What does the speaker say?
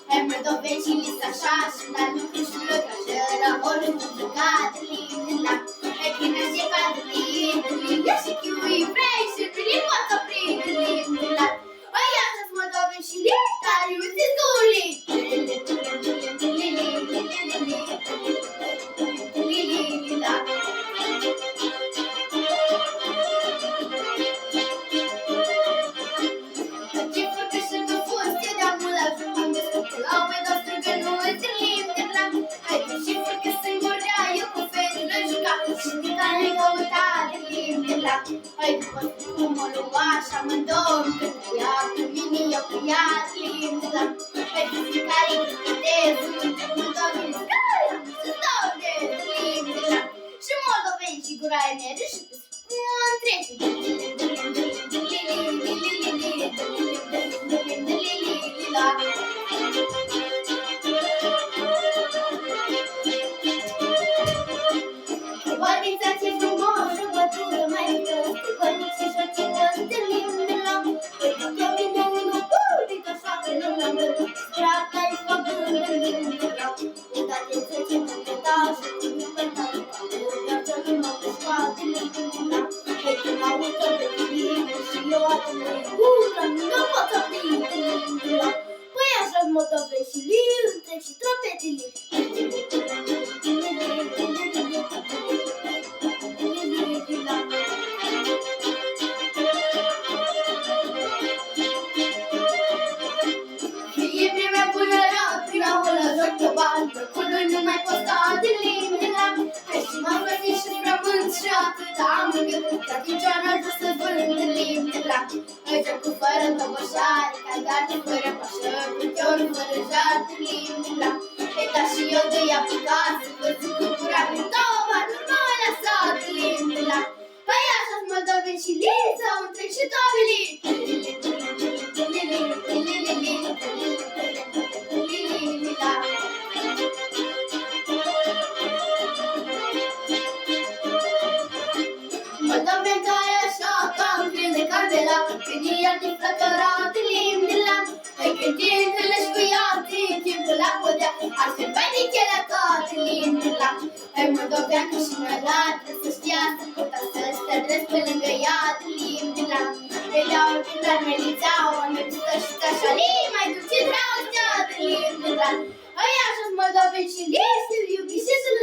Hai moldoveni și li așa și la lucru și lucrășără, o lucru de limba. Hai când și cadri, limba și chiui vrei și nu li pot opri limba. Hai așa-s moldoveni și li, care uite zuli. Hai cum o lua și amândouă când ea cu mine, eu cu ea limba. Hai fiecare câte sunt moldoveni care să stau de limba. Și moldoveni și gura e mereu și pe spun trece. Organizație frumoasă, bătură mai mică, bănic și șoțină de limba. Păi că mine nu public așa că nu l-am văzut, strata-i făcând de limba. Odată să țină de tașă, cu pătare, iar să nu mă scoate limba. Păi că mă uită de limba și eu atât de gură, nu pot să prind limba. Păi așa-s moldoveni și limba și trompetele. Nu mai pot sta de limba. Hai și m-am găsit și frământ și atât am îngătit, ca picioara de să vând limba. Hai ce cu fără toboșare, ca gardă fără pașă, cu chior fără jar de limba. Hai ca și eu de ea pe casă, văzut cu cura prin tova, nu mă lăsa de limba. Hai așa-s moldoveni și lița, au întreg și tobili. Moldoveni care așa cam prinde candela, când iar din flăcărat limba. Hai când te întâlnești cu ea din timpul la podea, ar fi bine chelăcat limba. Hai moldoveancă și mălată, să știa să putea să-ți tădresc pe lângă ea limba. Hai dau când ar melițeau, am mergită și tășali, mai duce dragostea de limba. Hai așa-s moldoveni și li, să iubi și să-l